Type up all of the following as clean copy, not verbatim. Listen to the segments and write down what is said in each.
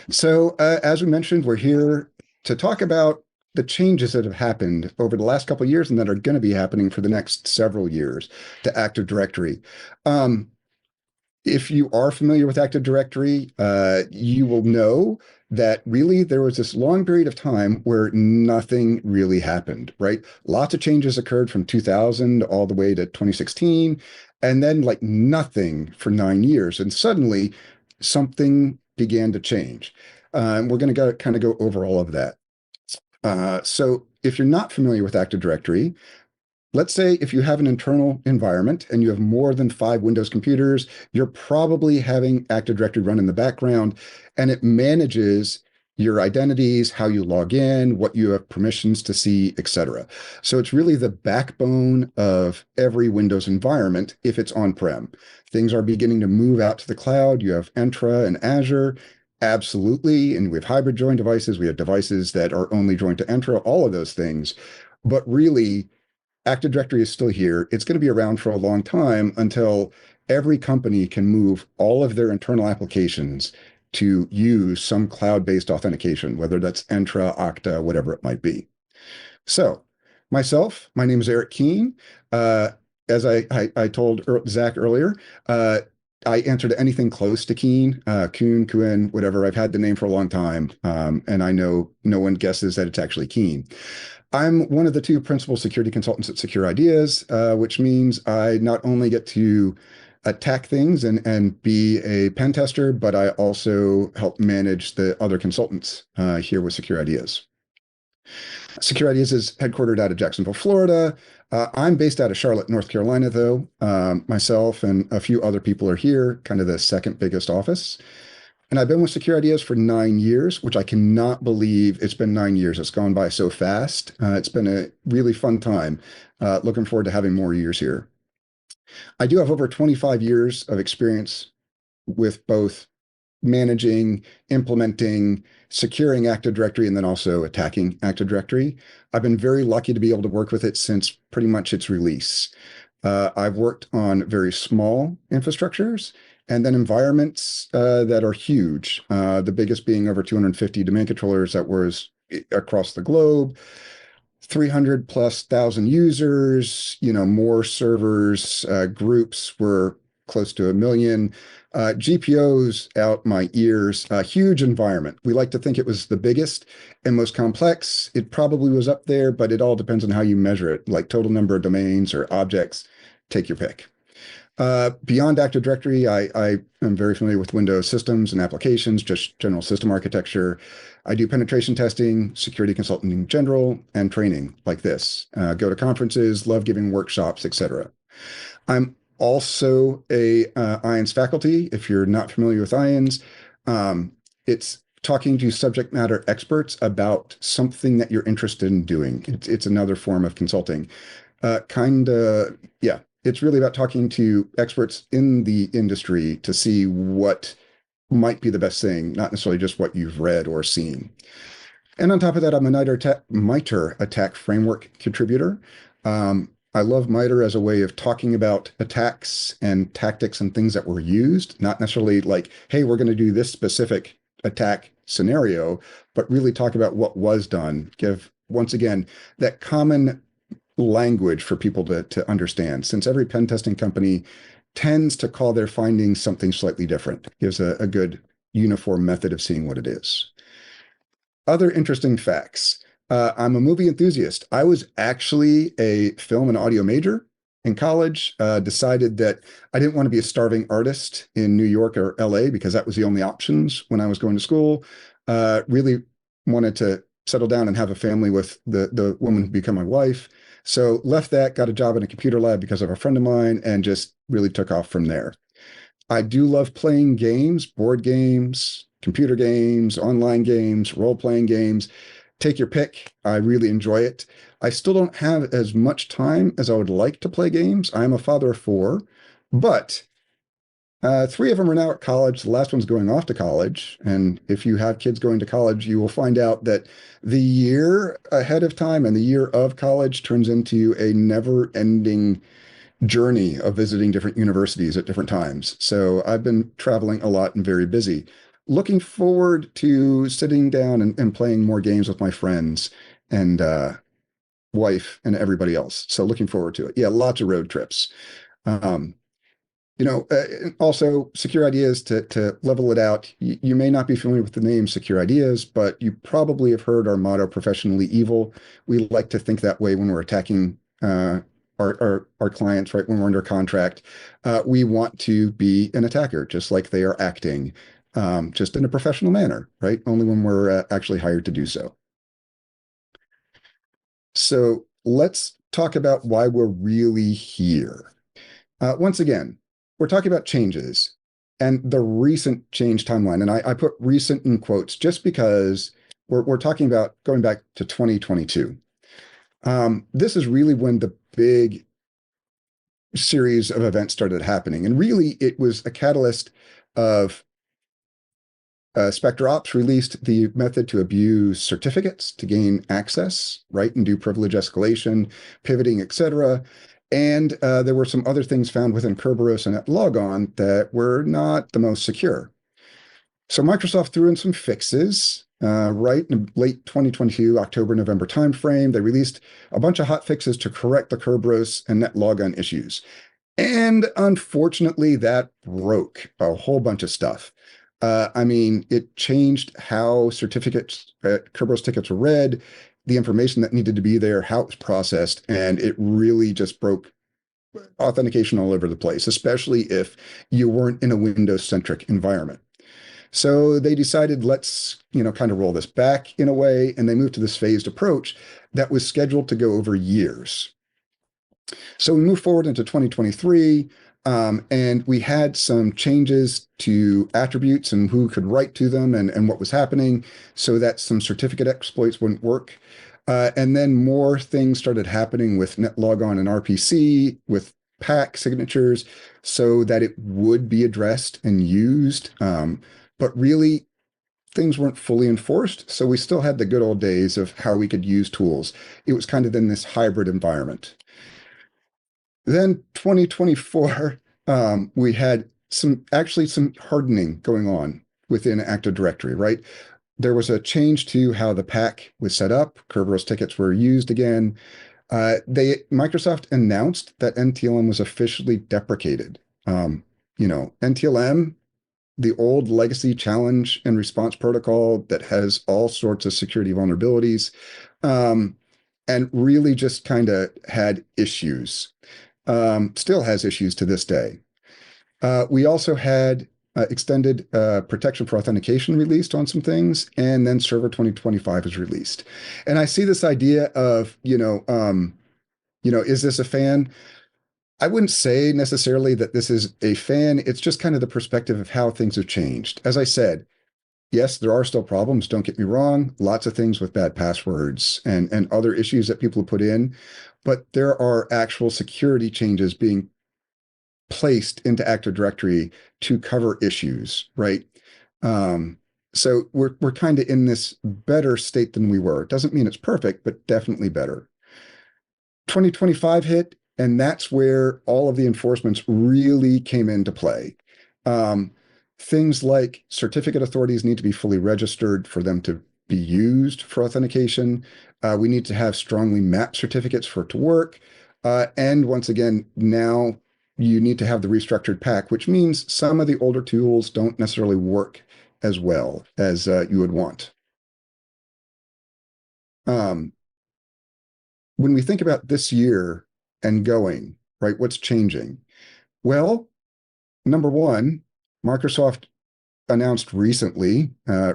So, as we mentioned, we're here to talk about the changes that have happened over the last couple of years and that are going to be happening for the next several years to Active Directory. Um, if you are familiar with Active Directory, you will know that really there was this long period of time where nothing really happened, right? Lots of changes occurred from 2000 all the way to 2016, and then like nothing for 9 years. And suddenly something began to change. We're going to kind of go over all of that. So if you're not familiar with Active Directory, let's say if you have an internal environment and you have more than 5 Windows computers, you're probably having Active Directory run in the background, and it manages your identities, how you log in, what you have permissions to see, etc. So it's really the backbone of every Windows environment if it's on-prem. Things are beginning to move out to the cloud. You have Entra and Azure. Absolutely. And we have hybrid joined devices. We have devices that are only joined to Entra, all of those things. But really, Active Directory is still here. It's going to be around for a long time until every company can move all of their internal applications to use some cloud-based authentication, whether that's Entra, Okta, whatever it might be. So, my name is Eric Kuehn. As I told Zach earlier, I answer to anything close to Kuehn, Kuehn, whatever. I've had the name for a long time, and I know no one guesses that it's actually Kuehn. I'm one of the 2 principal security consultants at Secure Ideas, which means I not only get to attack things and be a pen tester, but I also help manage the other consultants here with Secure Ideas. Secure Ideas is headquartered out of Jacksonville, Florida. I'm based out of Charlotte, North Carolina, though. Myself and a few other people are here, kind of the second biggest office. And I've been with Secure Ideas for 9 years, which I cannot believe it's been 9 years. It's gone by so fast. It's been a really fun time. Looking forward to having more years here. I do have over 25 years of experience with both managing, implementing, securing Active Directory, and then also attacking Active Directory. I've been very lucky to be able to work with it since pretty much its release. I've worked on very small infrastructures and then environments that are huge, the biggest being over 250 domain controllers that was across the globe, 300 plus thousand users, more servers, groups were close to 1 million. GPOs out my ears, a huge environment. We like to think it was the biggest and most complex. It probably was up there, but it all depends on how you measure it, like total number of domains or objects. Take your pick. Beyond Active Directory, I am very familiar with Windows systems and applications, just general system architecture. I do penetration testing, security consulting in general, and training like this. Go to conferences, love giving workshops, etc. I'm also a IANS faculty. If you're not familiar with IANS, it's talking to subject matter experts about something that you're interested in doing. It's another form of consulting. Yeah. It's really about talking to experts in the industry to see what might be the best thing, not necessarily just what you've read or seen. And on top of that, I'm a MITRE attack framework contributor. I love MITRE as a way of talking about attacks and tactics and things that were used, not necessarily like, hey, we're going to do this specific attack scenario, but really talk about what was done. Give, once again, that common language for people to understand, since every pen testing company tends to call their findings something slightly different. Gives a good uniform method of seeing what it is. Other interesting facts. I'm a movie enthusiast. I was actually a film and audio major in college, decided that I didn't want to be a starving artist in New York or LA because that was the only options when I was going to school. Really wanted to settle down and have a family with the woman who became my wife. So left that, got a job in a computer lab because of a friend of mine, and just really took off from there. I do love playing games, board games, computer games, online games, role-playing games. Take your pick. I really enjoy it. I still don't have as much time as I would like to play games. I'm a father of 4, but 3 of them are now at college. The last one's going off to college. And if you have kids going to college, you will find out that the year ahead of time and the year of college turns into a never-ending journey of visiting different universities at different times. So I've been traveling a lot and very busy. looking forward to sitting down and playing more games with my friends and wife and everybody else. So looking forward to it. Yeah, lots of road trips. Um, also secure ideas to level it out. You may not be familiar with the name secure ideas, but you probably have heard our motto, professionally evil. We like to think that way when we're attacking our clients, right? When we're under contract, we want to be an attacker, just like they are acting, just in a professional manner, right? Only when we're actually hired to do so. So let's talk about why we're really here. Once again, we're talking about changes and the recent change timeline. And I put recent in quotes just because we're talking about going back to 2022. This is really when the big series of events started happening. And really, it was a catalyst of Spectre Ops released the method to abuse certificates to gain access, right, and do privilege escalation, pivoting, etc. And there were some other things found within Kerberos and at Logon that were not the most secure. So Microsoft threw in some fixes, right in late 2022, October, November timeframe. They released a bunch of hot fixes to correct the Kerberos and NetLogon issues. And unfortunately, that broke a whole bunch of stuff. I mean, it changed how certificates, Kerberos tickets were read, the information that needed to be there, how it was processed, and it really just broke authentication all over the place, especially if you weren't in a Windows-centric environment. So they decided, let's, kind of roll this back in a way, and they moved to this phased approach that was scheduled to go over years. So we moved forward into 2023, and we had some changes to attributes and who could write to them and what was happening so that some certificate exploits wouldn't work. And then more things started happening with NetLogon and RPC, with PAC signatures, so that it would be addressed and used. But really, things weren't fully enforced. So we still had the good old days of how we could use tools. It was kind of in this hybrid environment. Then 2024, we had some hardening going on within Active Directory, right? There was a change to how the PAC was set up. Kerberos tickets were used again. Microsoft announced that NTLM was officially deprecated. NTLM, the old legacy challenge and response protocol that has all sorts of security vulnerabilities, and really just kind of had issues. Still has issues to this day. We also had extended protection for authentication released on some things, and then Server 2025 is released. And I see this idea of, is this a fan? I wouldn't say necessarily that this is a fan. It's just kind of the perspective of how things have changed. As I said, yes, there are still problems. Don't get me wrong. Lots of things with bad passwords and other issues that people have put in, but there are actual security changes being placed into Active Directory to cover issues, right? So we're kind of in this better state than we were. It doesn't mean it's perfect, but definitely better. 2025 hit, and that's where all of the enforcements really came into play. Things like certificate authorities need to be fully registered for them to be used for authentication. We need to have strongly mapped certificates for it to work. And once again, now you need to have the restructured PAC, which means some of the older tools don't necessarily work as well as you would want. When we think about this year and going, right, what's changing? Well, number one, Microsoft announced recently,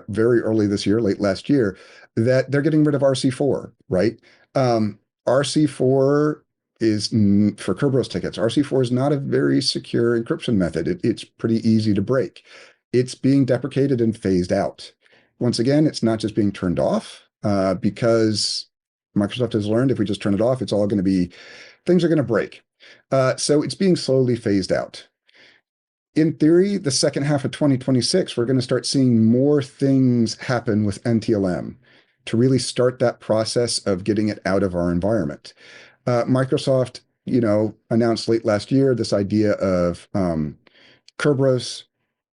very early this year, late last year, that they're getting rid of RC4, right? RC4 is for Kerberos tickets. RC4 is not a very secure encryption method. It's pretty easy to break. It's being deprecated and phased out. Once again, it's not just being turned off because Microsoft has learned if we just turn it off, things are going to break. So it's being slowly phased out. In theory, the second half of 2026, we're going to start seeing more things happen with NTLM to really start that process of getting it out of our environment. Microsoft, announced late last year this idea of Kerberos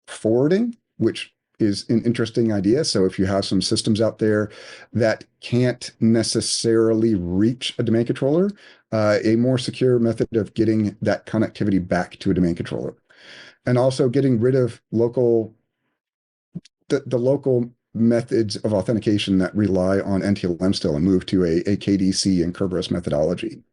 forwarding, which is an interesting idea. So if you have some systems out there that can't necessarily reach a domain controller, a more secure method of getting that connectivity back to a domain controller, and also getting rid of the local methods of authentication that rely on NTLM still and move to a KDC and Kerberos methodology.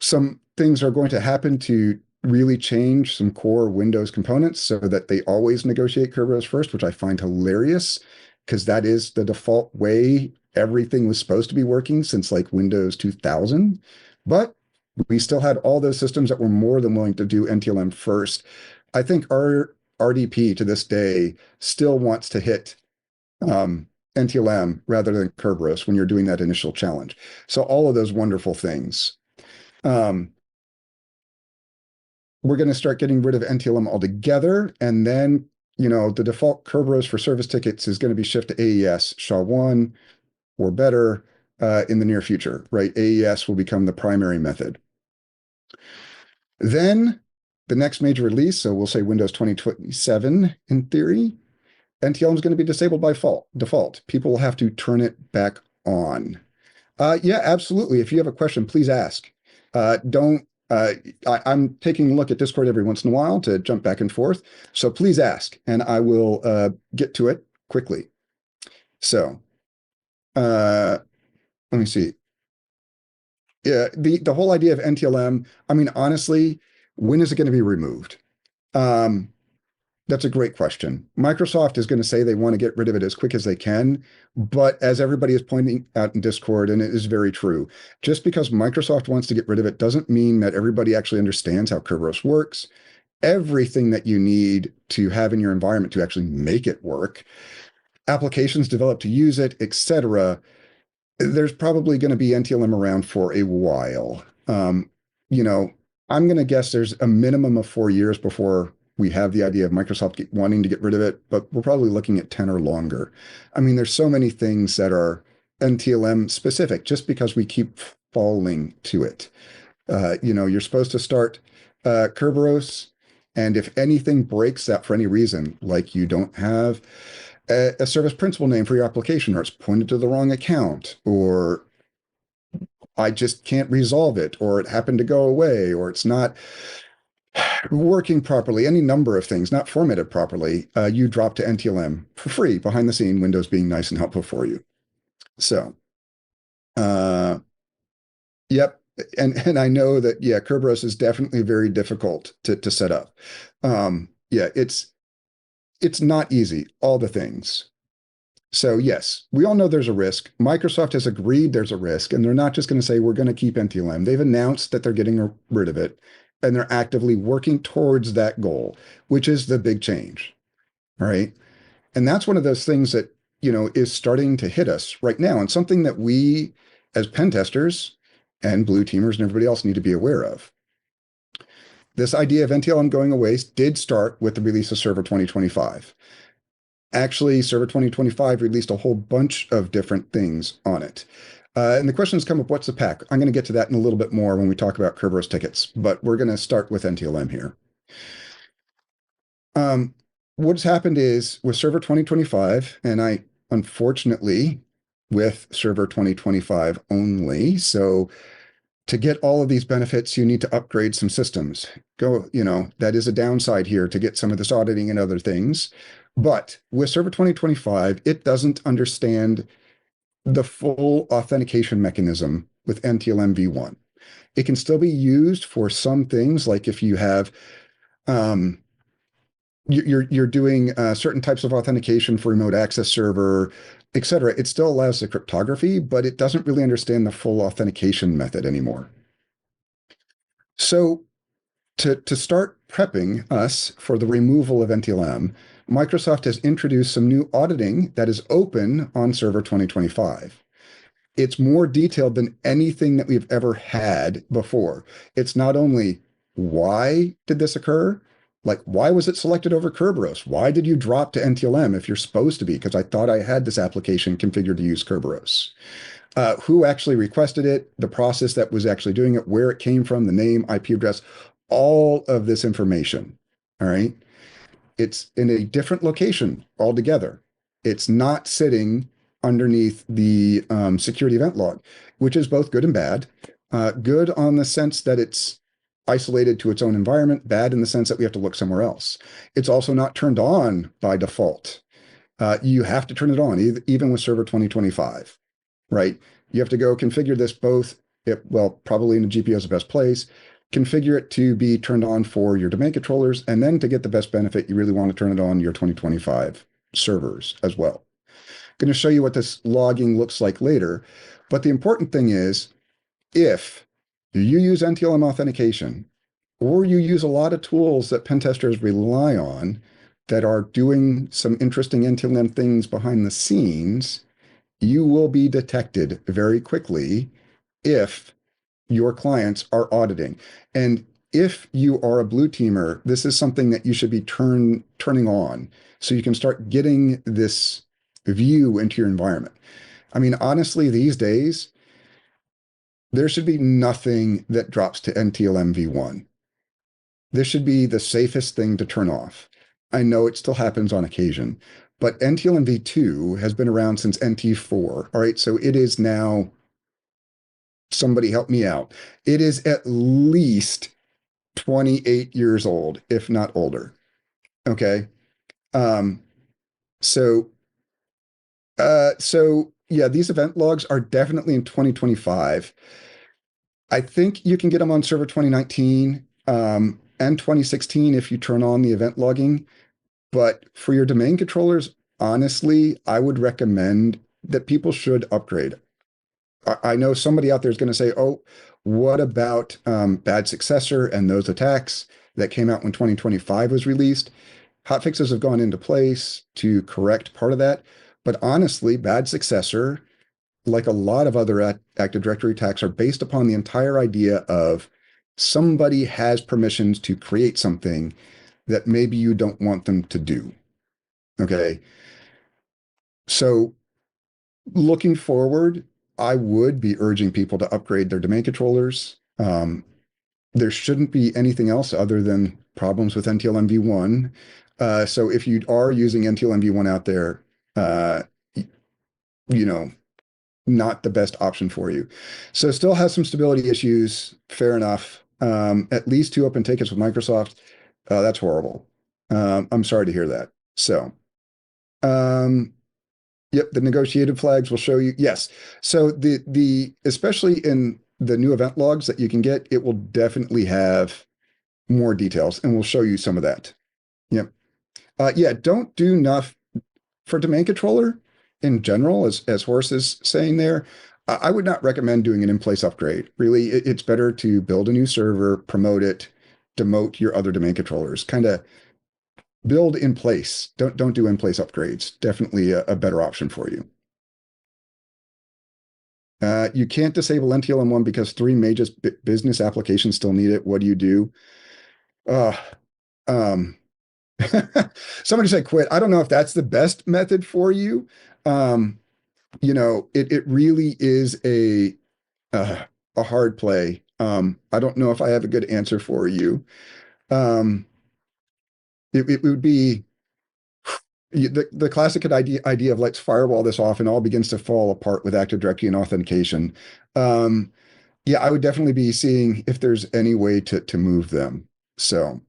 Some things are going to happen to really change some core Windows components so that they always negotiate Kerberos first, which I find hilarious because that is the default way everything was supposed to be working since like Windows 2000. But we still had all those systems that were more than willing to do NTLM first. I think our RDP to this day still wants to hit NTLM rather than Kerberos when you're doing that initial challenge. So all of those wonderful things. We're going to start getting rid of NTLM altogether, and then the default Kerberos for service tickets is going to be shift to AES SHA-1 or better in the near future, right? AES will become the primary method. Then the next major release, so we'll say Windows 2027 in theory, NTLM is going to be disabled by default. People will have to turn it back on. Yeah, absolutely. If you have a question, please ask. I'm taking a look at Discord every once in a while to jump back and forth. So please ask, and I will get to it quickly. So let me see. Yeah, the whole idea of NTLM, I mean, honestly, when is it going to be removed? That's a great question. Microsoft is going to say they want to get rid of it as quick as they can, but as everybody is pointing out in Discord, and it is very true, just because Microsoft wants to get rid of it doesn't mean that everybody actually understands how Kerberos works. Everything that you need to have in your environment to actually make it work, applications developed to use it, etc. There's probably going to be NTLM around for a while. I'm going to guess there's a minimum of 4 years before we have the idea of Microsoft wanting to get rid of it, but we're probably looking at 10 or longer. I mean, there's so many things that are NTLM specific just because we keep falling to it. You're supposed to start Kerberos, and if anything breaks that for any reason, like you don't have a service principal name for your application, or it's pointed to the wrong account, or I just can't resolve it, or it happened to go away, or it's not working properly, any number of things, not formatted properly, you drop to NTLM for free, behind the scene, Windows being nice and helpful for you. So, yep. And I know that, yeah, Kerberos is definitely very difficult to set up. Yeah, it's not easy, all the things. So yes, we all know there's a risk. Microsoft has agreed there's a risk, and they're not just going to say, we're going to keep NTLM. They've announced that they're getting rid of it, and they're actively working towards that goal, which is the big change. All right. And that's one of those things that, is starting to hit us right now, and something that we as pen testers and blue teamers and everybody else need to be aware of. This idea of NTLM going away did start with the release of Server 2025. Actually, Server 2025 released a whole bunch of different things on it. And the question has come up, what's the PAC? I'm going to get to that in a little bit more when we talk about Kerberos tickets, but we're going to start with NTLM here. What's happened is with Server 2025, and I unfortunately with Server 2025 only, so to get all of these benefits, you need to upgrade some systems. That is a downside here to get some of this auditing and other things. But with Server 2025, it doesn't understand the full authentication mechanism with NTLM v1. It can still be used for some things, like if you have you're doing certain types of authentication for remote access server, etc. It still allows the cryptography, but it doesn't really understand the full authentication method anymore. So to start prepping us for the removal of NTLM, Microsoft has introduced some new auditing that is open on Server 2025. It's more detailed than anything that we've ever had before. It's not only why did this occur, like why was it selected over Kerberos? Why did you drop to NTLM if you're supposed to be? Because I thought I had this application configured to use Kerberos. Who actually requested it, the process that was actually doing it, where it came from, the name, IP address, all of this information. All right. it's in a different location altogether. It's not sitting underneath the security event log, which is both good and bad. Good on the sense that it's isolated to its own environment, bad in the sense that we have to look somewhere else. It's also not turned on by default. You have to turn it on, even with Server 2025, right? You have to go configure this probably in the GPO is the best place, configure it to be turned on for your domain controllers, and then to get the best benefit, you really want to turn it on your 2025 servers as well. I'm going to show you what this logging looks like later, but the important thing is, if you use NTLM authentication, or you use a lot of tools that pen testers rely on that are doing some interesting NTLM things behind the scenes, you will be detected very quickly if your clients are auditing. And if you are a blue teamer, this is something that you should be turning on so you can start getting this view into your environment. I mean, honestly, these days, there should be nothing that drops to NTLM v1. This should be the safest thing to turn off. I know it still happens on occasion, but NTLM v2 has been around since NT4. All right, so it is now, somebody help me out. It is at least 28 years old, if not older. Okay. So yeah, these event logs are definitely in 2025. I think you can get them on Server 2019 and 2016 if you turn on the event logging. But for your domain controllers, honestly, I would recommend that people should upgrade. I know somebody out there is going to say, oh, what about bad successor and those attacks that came out when 2025 was released? Hotfixes have gone into place to correct part of that. But honestly, bad successor, like a lot of other Active Directory attacks, are based upon the entire idea of somebody has permissions to create something that maybe you don't want them to do. Okay. So looking forward, I would be urging people to upgrade their domain controllers. There shouldn't be anything else other than problems with NTLM v1. So if you are using NTLM v1 out there, not the best option for you. So still has some stability issues. Fair enough. At least 2 open tickets with Microsoft. That's horrible. I'm sorry to hear that. So, yep, the negotiated flags will show you. Yes. So especially in the new event logs that you can get, it will definitely have more details, and we'll show you some of that. Yep. Yeah, don't do enough for domain controller in general, as Horst is saying there. I would not recommend doing an in-place upgrade. Really, it's better to build a new server, promote it, demote your other domain controllers, kind of build in place. Don't do in-place upgrades. Definitely a better option for you. You can't disable NTLM1 because 3 major business applications still need it. What do you do? Somebody said quit. I don't know if that's the best method for you. It really is a hard play. I don't know if I have a good answer for you. It would be the classic idea of let's firewall this off and all begins to fall apart with Active Directory and authentication. Yeah, I would definitely be seeing if there's any way to move them. So,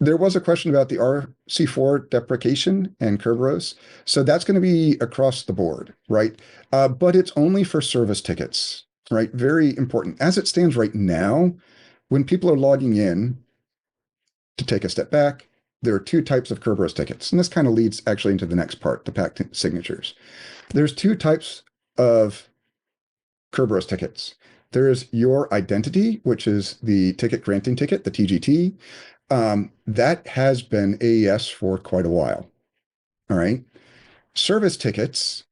there was a question about the RC4 deprecation and Kerberos. So that's going to be across the board, right? But it's only for service tickets, right? Very important. As it stands right now, when people are logging in, to take a step back, there are 2 types of Kerberos tickets. And this kind of leads actually into the next part, the PAC signatures. There's 2 types of Kerberos tickets. There is your identity, which is the ticket granting ticket, the TGT. That has been AES for quite a while. All right. Service tickets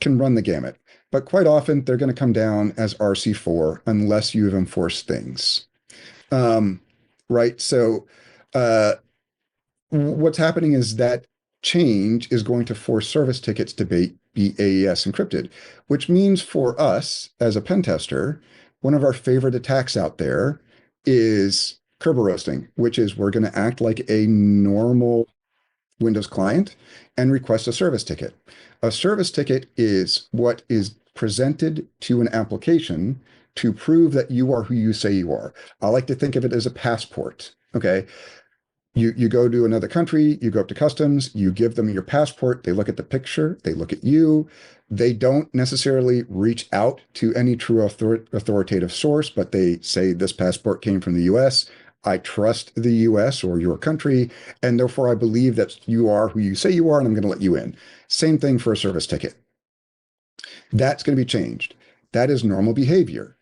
can run the gamut, but quite often they're going to come down as RC4 unless you've enforced things. Right. So what's happening is that change is going to force service tickets to be AES encrypted, which means for us as a pen tester, one of our favorite attacks out there is Kerberos, which is we're going to act like a normal Windows client and request a service ticket. A service ticket is what is presented to an application to prove that you are who you say you are. I like to think of it as a passport. Okay. You go to another country, you go up to customs, you give them your passport, they look at the picture, they look at you. They don't necessarily reach out to any true authoritative source, but they say this passport came from the US. I trust the US or your country, and therefore I believe that you are who you say you are, and I'm going to let you in. Same thing for a service ticket. That's going to be changed. That is normal behavior.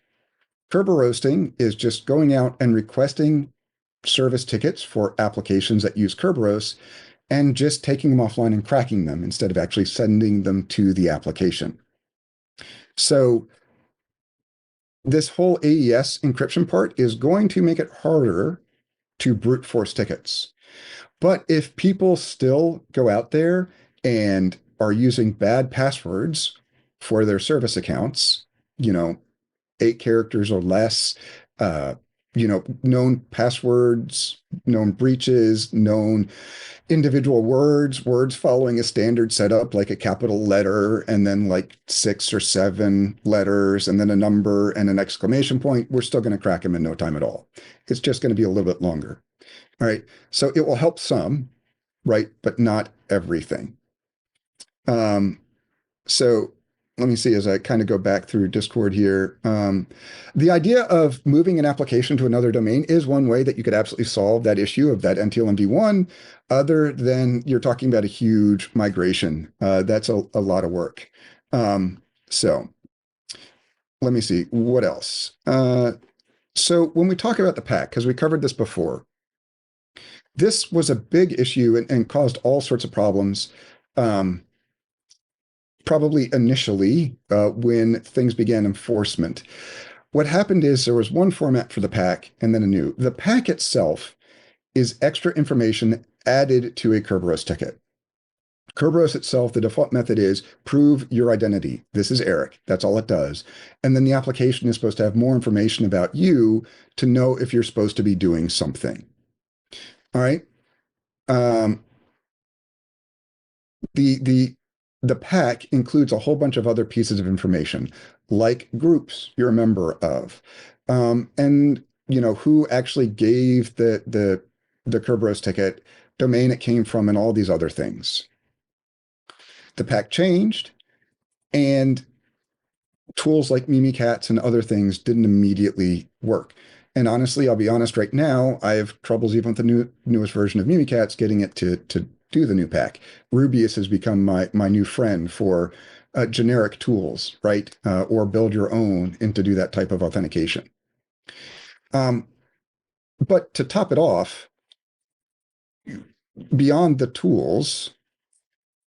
Kerberos is just going out and requesting service tickets for applications that use Kerberos and just taking them offline and cracking them instead of actually sending them to the application. So this whole AES encryption part is going to make it harder to brute force tickets. But if people still go out there and are using bad passwords for their service accounts, 8 characters or less, known passwords, known breaches, known individual words following a standard setup like a capital letter and then like 6 or 7 letters and then a number and an exclamation point, we're still going to crack them in no time at all. It's just going to be a little bit longer. All right. So it will help some, right? But not everything. So let me see as I kind of go back through Discord here. The idea of moving an application to another domain is one way that you could absolutely solve that issue of that NTLM v1, other than you're talking about a huge migration. That's a lot of work. So let me see, what else? So when we talk about the PAC, because we covered this before, this was a big issue and caused all sorts of problems. Probably initially when things began enforcement. What happened is there was one format for the PAC and then a new. The PAC itself is extra information added to a Kerberos ticket. Kerberos itself, the default method is prove your identity. This is Eric. That's all it does. And then the application is supposed to have more information about you to know if you're supposed to be doing something. All right. The PAC includes a whole bunch of other pieces of information, like groups you're a member of, and who actually gave the Kerberos ticket, domain it came from, and all these other things. The PAC changed, and tools like Mimikatz and other things didn't immediately work. And honestly, I'll be honest right now, I have troubles even with the newest version of Mimikatz getting it to do the new PAC. Rubius has become my new friend for generic tools, right? Or build your own and to do that type of authentication. But to top it off, beyond the tools,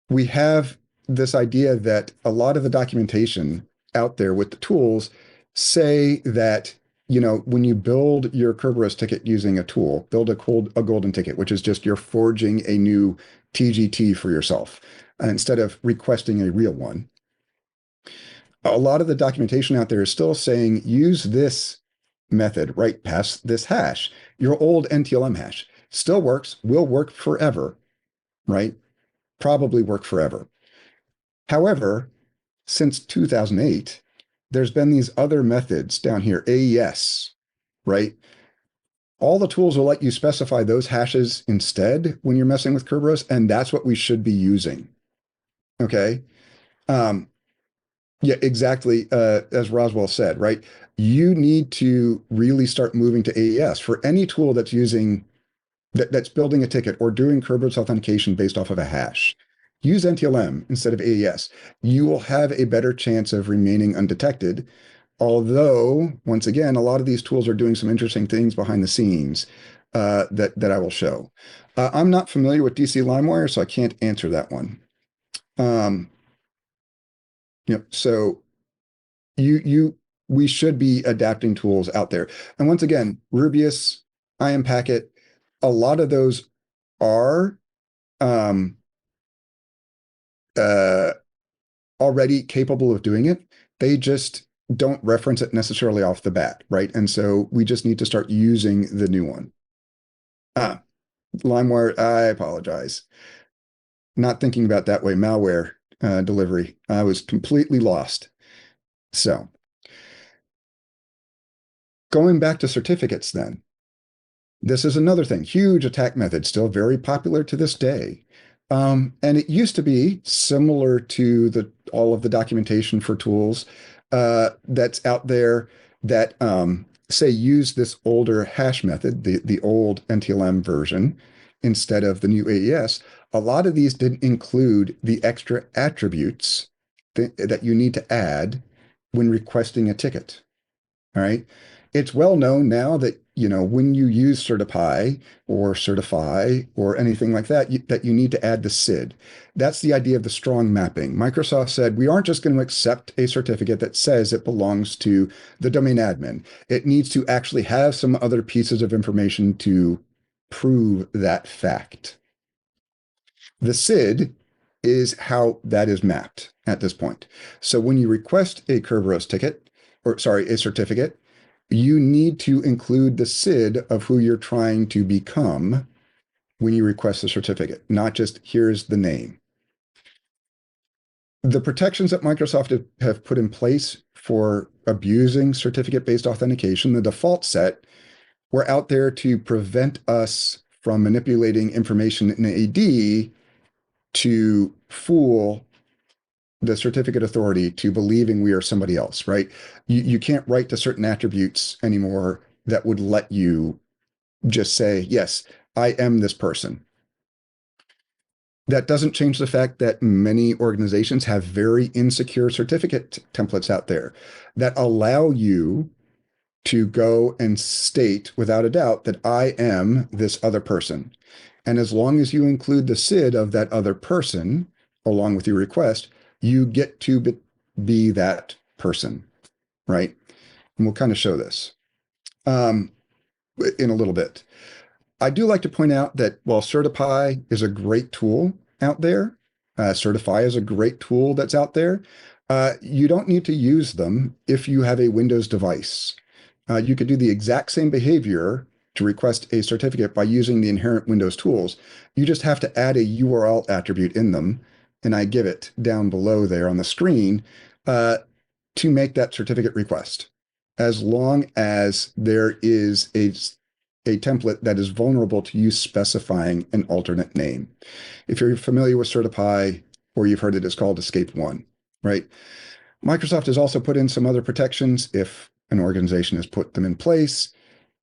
we have this idea that a lot of the documentation out there with the tools say that when you build your Kerberos ticket using a tool, build a golden ticket, which is just you're forging a new TGT for yourself instead of requesting a real one. A lot of the documentation out there is still saying use this method right past this hash. Your old NTLM hash still works, will work forever, right? Probably work forever. However, since 2008, there's been these other methods down here, AES, right? All the tools will let you specify those hashes instead when you're messing with Kerberos, and that's what we should be using. Okay. Yeah, exactly. As Roswell said, right? You need to really start moving to AES for any tool that's that's building a ticket or doing Kerberos authentication based off of a hash. Use NTLM instead of AES. You will have a better chance of remaining undetected. Although, once again, a lot of these tools are doing some interesting things behind the scenes that I will show. I'm not familiar with DC LimeWire, so I can't answer that one. So we should be adapting tools out there. And once again, Rubius, IM Packet, a lot of those are already capable of doing it. They just don't reference it necessarily off the bat, right? And so we just need to start using the new one. Ah, LimeWire, I apologize. Not thinking about that way. Malware delivery. I was completely lost. So going back to certificates then, this is another thing, huge attack method, still very popular to this day. And it used to be similar to all of the documentation for tools that's out there that say use this older hash method, the old NTLM version, instead of the new AES. A lot of these didn't include the extra attributes that you need to add when requesting a ticket. All right. It's well known now that, when you use certify or certify or anything like that, that you need to add the SID. That's the idea of the strong mapping. Microsoft said, we aren't just going to accept a certificate that says it belongs to the domain admin. It needs to actually have some other pieces of information to prove that fact. The SID is how that is mapped at this point. So when you request a Kerberos ticket, or sorry, a certificate, you need to include the SID of who you're trying to become when you request the certificate, not just here's the name. The protections that Microsoft have put in place for abusing certificate-based authentication, the default set, were out there to prevent us from manipulating information in AD to fool the certificate authority to believing we are somebody else, right? You can't write to certain attributes anymore that would let you just say, yes, I am this person. That doesn't change the fact that many organizations have very insecure certificate templates out there that allow you to go and state without a doubt that I am this other person. And as long as you include the SID of that other person along with your request, you get to be that person, right? And we'll kind of show this in a little bit. I do like to point out that while Certify is a great tool out there, Certify is a great tool that's out there, you don't need to use them if you have a Windows device. You could do the exact same behavior to request a certificate by using the inherent Windows tools. You just have to add a URL attribute in them, and I give it down below there on the screen to make that certificate request, as long as there is a template that is vulnerable to you specifying an alternate name. If you're familiar with Certify, or you've heard it is called Escape One, right? Microsoft has also put in some other protections if an organization has put them in place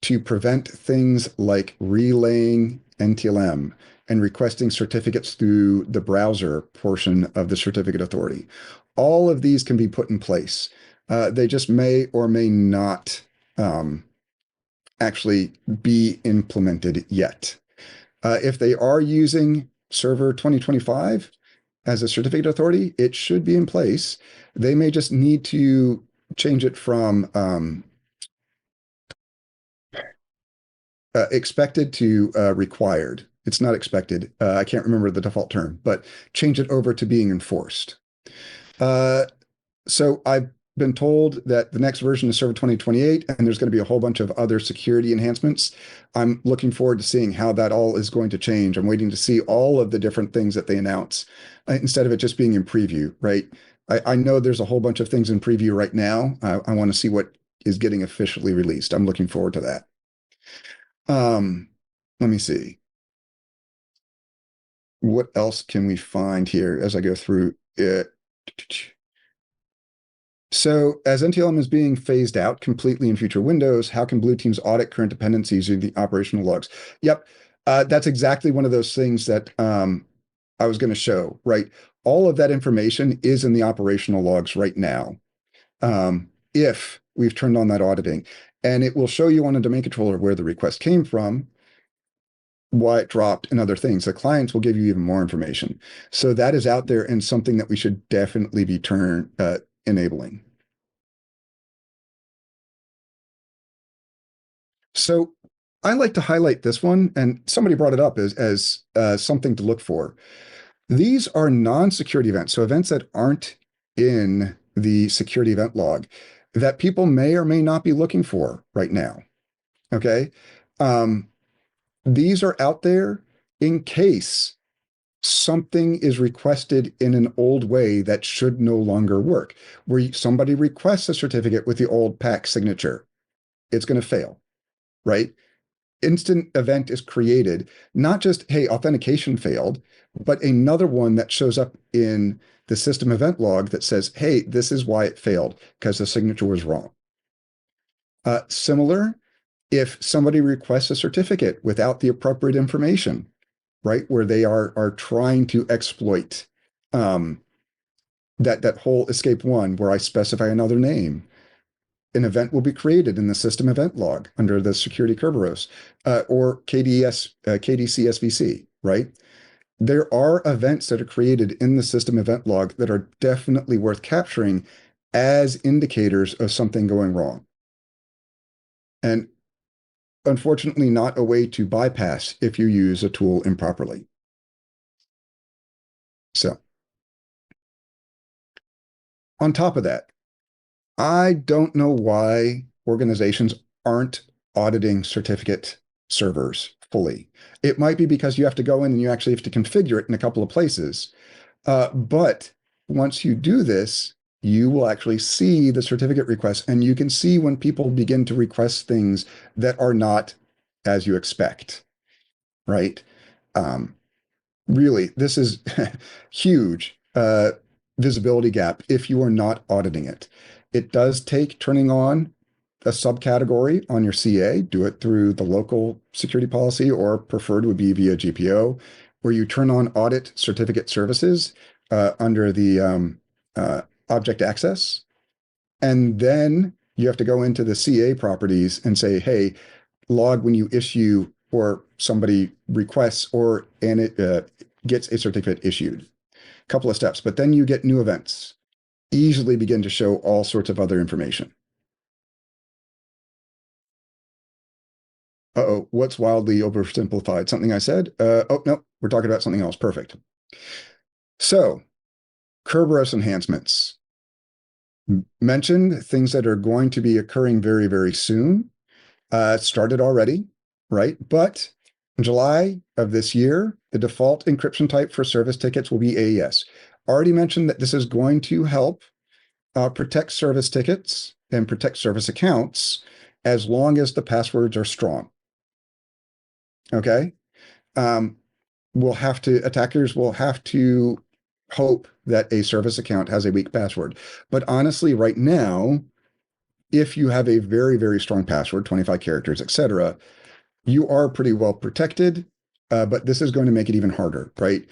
to prevent things like relaying NTLM and requesting certificates through the browser portion of the certificate authority. All of these can be put in place. They just may or may not actually be implemented yet. If they are using Server 2025 as a certificate authority, it should be in place. They may just need to change it from expected to required. It's not expected. I can't remember the default term, but change it over to being enforced. So I've been told that the next version is Server 2028, and there's going to be a whole bunch of other security enhancements. I'm looking forward to seeing how that all is going to change. I'm waiting to see all of the different things that they announce instead of it just being in preview, right? I know there's a whole bunch of things in preview right now. I want to see what is getting officially released. I'm looking forward to that. Let me see. What else can we find here as I go through it? So as NTLM is being phased out completely in future windows, how can blue teams audit current dependencies in the operational logs? Yep, that's exactly one of those things that I was going to show, right? All of that information is in the operational logs right now. If we've turned on that auditing, and it will show you on a domain controller where the request came from, why it dropped, and other things. The clients will give you even more information. So that is out there and something that we should definitely be enabling. So I like to highlight this one, and somebody brought it up as something to look for. These are non-security events, so events that aren't in the security event log that people may or may not be looking for right now. Okay. these are out there in case something is requested in an old way that should no longer work. Where somebody requests a certificate with the old PAC signature, it's going to fail, right? Instant event is created, not just, hey, authentication failed, but another one that shows up in the system event log that says, hey, this is why it failed, because the signature was wrong. Similar, if somebody requests a certificate without the appropriate information, right, where they are trying to exploit that whole escape one where I specify another name, an event will be created in the system event log under the security Kerberos or KDC SVC, right? There are events that are created in the system event log that are definitely worth capturing as indicators of something going wrong. And unfortunately, not a way to bypass if you use a tool improperly. So, on top of that, I don't know why organizations aren't auditing certificate servers fully. It might be because you have to go in and you actually have to configure it in a couple of places. But once you do this, you will actually see the certificate requests, and you can see when people begin to request things that are not as you expect, right? Really, this is huge visibility gap if you are not auditing it. It does take turning on a subcategory on your CA, do it through the local security policy, or preferred would be via GPO, where you turn on audit certificate services under the object access. And then you have to go into the CA properties and say, hey, log when you issue or somebody requests and it gets a certificate issued. Couple of steps, but then you get new events, easily begin to show all sorts of other information. Uh-oh, what's wildly oversimplified? Something I said? Oh, no, we're talking about something else. Perfect. So, Kerberos enhancements. Mentioned things that are going to be occurring very, very soon. Started already, right? But in July of this year, the default encryption type for service tickets will be AES. Already mentioned that this is going to help protect service tickets and protect service accounts as long as the passwords are strong. Okay. Attackers will have to hope that a service account has a weak password. But honestly, right now, if you have a very, very strong password, 25 characters, etc., you are pretty well protected, but this is going to make it even harder, right?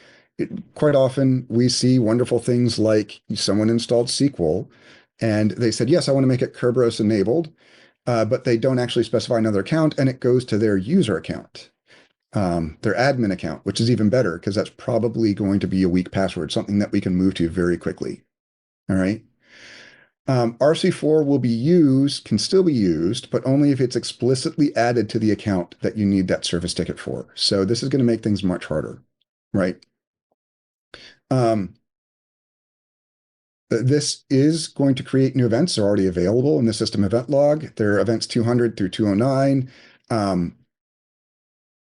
Quite often we see wonderful things like someone installed SQL and they said, yes, I want to make it Kerberos enabled, but they don't actually specify another account and it goes to their user account, their admin account, which is even better because that's probably going to be a weak password, something that we can move to very quickly. All right. RC4 can still be used, but only if it's explicitly added to the account that you need that service ticket for. So this is going to make things much harder, right? This is going to create new events. They're already available in the system event log. There are events 200 through 209.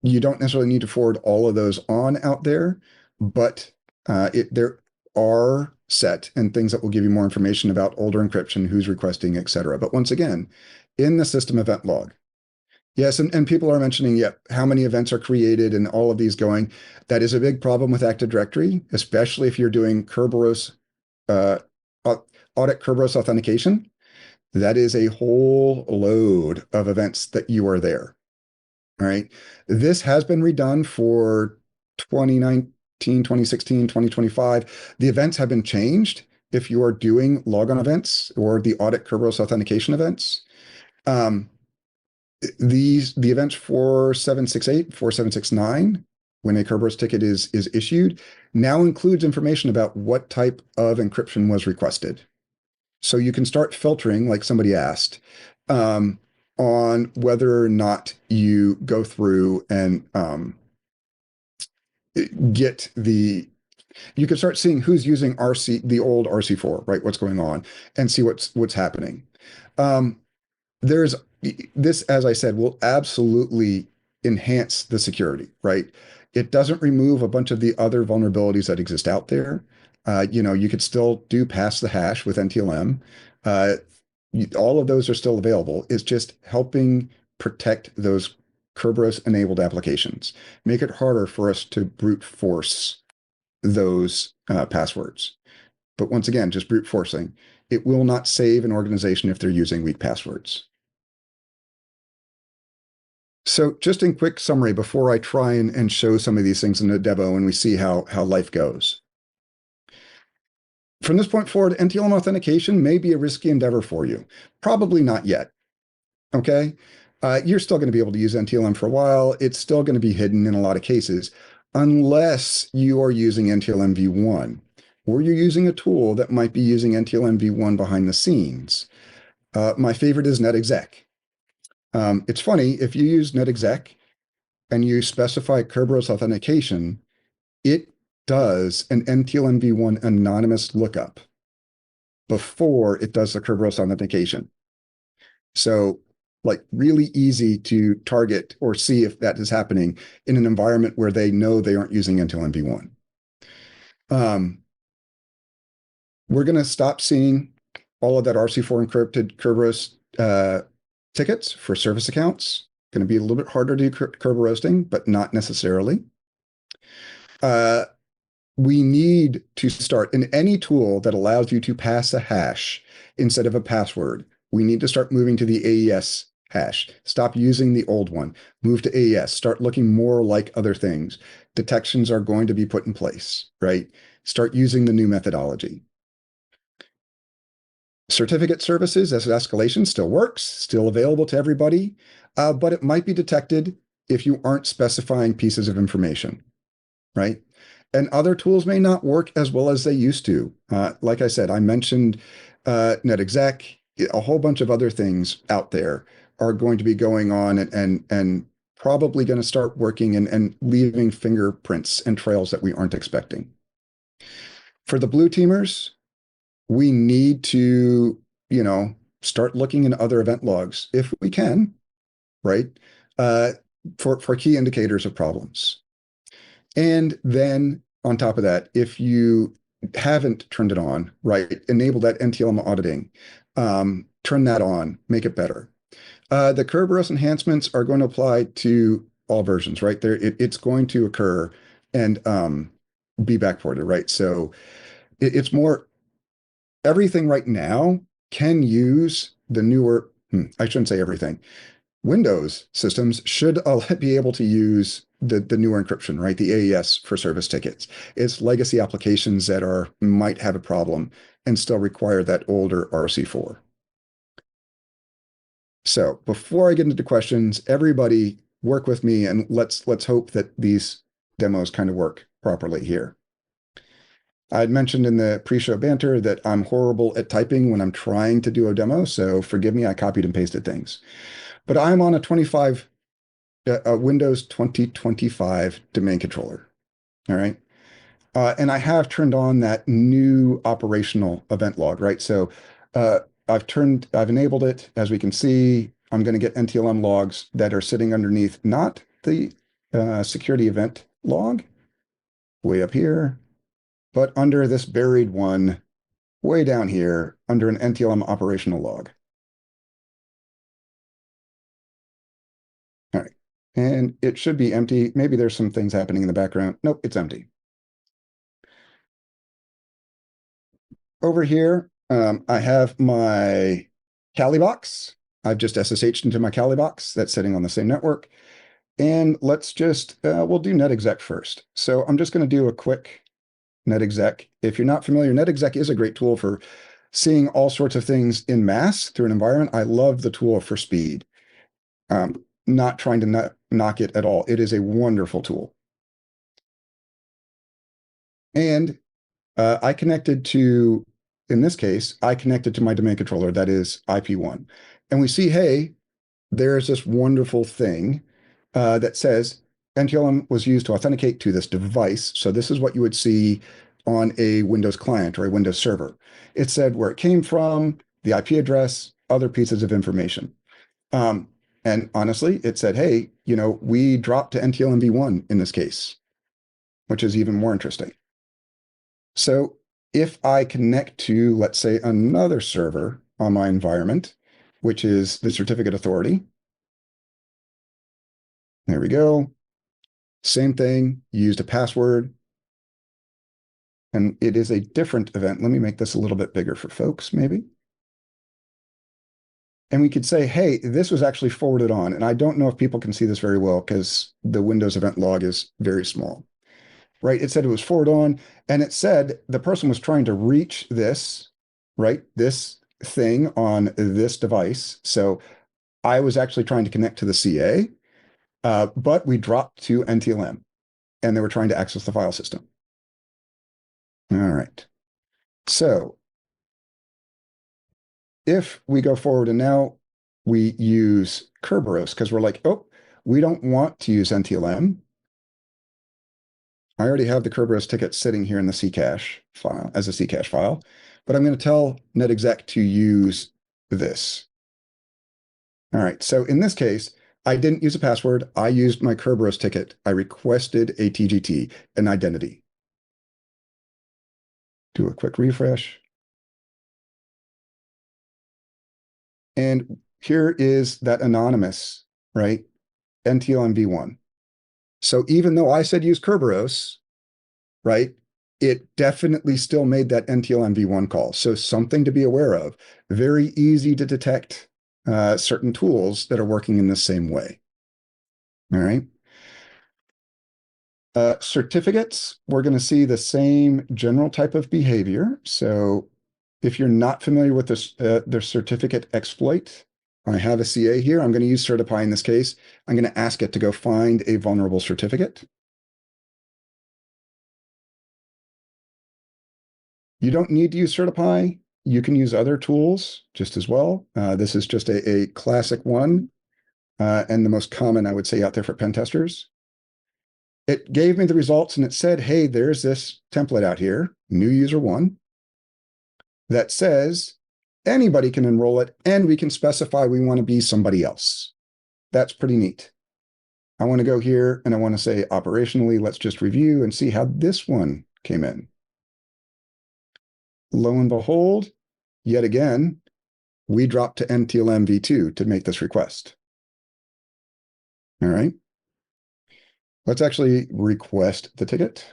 You don't necessarily need to forward all of those on out there, but there are set and things that will give you more information about older encryption, who's requesting, etc. But once again, in the system event log. Yes, and people are mentioning, yep, how many events are created and all of these going. That is a big problem with Active Directory, especially if you're doing Kerberos, audit Kerberos authentication. That is a whole load of events that you are there. All right. This has been redone for 2019, 2016, 2025. The events have been changed if you are doing logon events or the audit Kerberos authentication events. The events 4768, 4769, when a Kerberos ticket is issued, now includes information about what type of encryption was requested. So you can start filtering, like somebody asked, on whether or not you go through and you can start seeing who's using the old RC4, right? What's going on, and see what's happening. There's this, as I said, will absolutely enhance the security, right? It doesn't remove a bunch of the other vulnerabilities that exist out there. You could still do pass the hash with NTLM. Uh, all of those are still available. It's just helping protect those Kerberos enabled applications, make it harder for us to brute force those passwords. But once again, just brute forcing. It will not save an organization if they're using weak passwords. So just in quick summary, before I try and show some of these things in the demo and we see how life goes. From this point forward, NTLM authentication may be a risky endeavor for you. Probably not yet, okay? You're still going to be able to use NTLM for a while. It's still going to be hidden in a lot of cases, unless you are using NTLM v1, or you're using a tool that might be using NTLM v1 behind the scenes. My favorite is netexec. It's funny, if you use netexec and you specify Kerberos authentication, it does an NTLM v1 anonymous lookup before it does the Kerberos authentication. So like really easy to target or see if that is happening in an environment where they know they aren't using NTLM v1. We're going to stop seeing all of that RC4 encrypted Kerberos tickets for service accounts. Going to be a little bit harder to do Kerberosing, but not necessarily. We need to start in any tool that allows you to pass a hash instead of a password. We need to start moving to the AES hash. Stop using the old one. Move to AES. Start looking more like other things. Detections are going to be put in place, right? Start using the new methodology. Certificate services as an escalation still works, still available to everybody, but it might be detected if you aren't specifying pieces of information, right? And other tools may not work as well as they used to. Like I said, I mentioned netexec, a whole bunch of other things out there are going to be going on and probably going to start working and leaving fingerprints and trails that we aren't expecting. For the blue teamers, we need to, start looking in other event logs if we can, right? For key indicators of problems. And then on top of that, if you haven't turned it on, right, enable that NTLM auditing, turn that on, make it better. The Kerberos enhancements are going to apply to all versions, right? It's going to occur and be backported, right? So it's more, everything right now can use the newer, I shouldn't say everything. Windows systems should be able to use the newer encryption, right? The AES for service tickets. It's legacy applications that might have a problem and still require that older RC4. So before I get into questions, everybody work with me and let's hope that these demos kind of work properly here. I'd mentioned in the pre-show banter that I'm horrible at typing when I'm trying to do a demo, so forgive me, I copied and pasted things. But I'm on a Windows 2025 domain controller, all right? And I have turned on that new operational event log, right? So I've enabled it. As we can see, I'm going to get NTLM logs that are sitting underneath, not the security event log way up here, but under this buried one way down here under an NTLM operational log. All right. And it should be empty. Maybe there's some things happening in the background. Nope, it's empty. Over here, I have my Kali box. I've just SSH'd into my Kali box that's sitting on the same network. And let's just, we'll do netexec first. So I'm just going to do a quick netexec. If you're not familiar, netexec is a great tool for seeing all sorts of things in mass through an environment. I love the tool for speed. Not trying to knock it at all. It is a wonderful tool. And I connected to, in this case, I connected to my domain controller, that is IP1. And we see, hey, there's this wonderful thing that says NTLM was used to authenticate to this device. So this is what you would see on a Windows client or a Windows server. It said where it came from, the IP address, other pieces of information. And honestly, it said, hey, we dropped to NTLM v1 in this case, which is even more interesting. So if I connect to, let's say, another server on my environment, which is the certificate authority, there we go. Same thing, used a password, and it is a different event. Let me make this a little bit bigger for folks, maybe. And we could say, hey, this was actually forwarded on. And I don't know if people can see this very well because the Windows event log is very small, right? It said it was forwarded on, and it said the person was trying to reach this, right? This thing on this device. So I was actually trying to connect to the CA, but we dropped to NTLM and they were trying to access the file system. All right. So if we go forward and now we use Kerberos because we're like, oh, we don't want to use NTLM. I already have the Kerberos ticket sitting here in the Ccache file as a Ccache file, but I'm going to tell netexec to use this. All right. So in this case, I didn't use a password. I used my Kerberos ticket. I requested a TGT, an identity. Do a quick refresh. And here is that anonymous, right? NTLM v1. So even though I said use Kerberos, right, it definitely still made that NTLM v1 call. So something to be aware of. Very easy to detect certain tools that are working in the same way. All right. Certificates, we're going to see the same general type of behavior. So if you're not familiar with this, the certificate exploit, I have a CA here. I'm going to use certify in this case. I'm going to ask it to go find a vulnerable certificate. You don't need to use certify. You can use other tools just as well. This is just a classic one and the most common, I would say, out there for pen testers. It gave me the results and it said, hey, there's this template out here, new user one, that says anybody can enroll it and we can specify we want to be somebody else. That's pretty neat. I want to go here and I want to say operationally, let's just review and see how this one came in. Lo and behold, yet again, we dropped to NTLM v2 to make this request. All right. Let's actually request the ticket.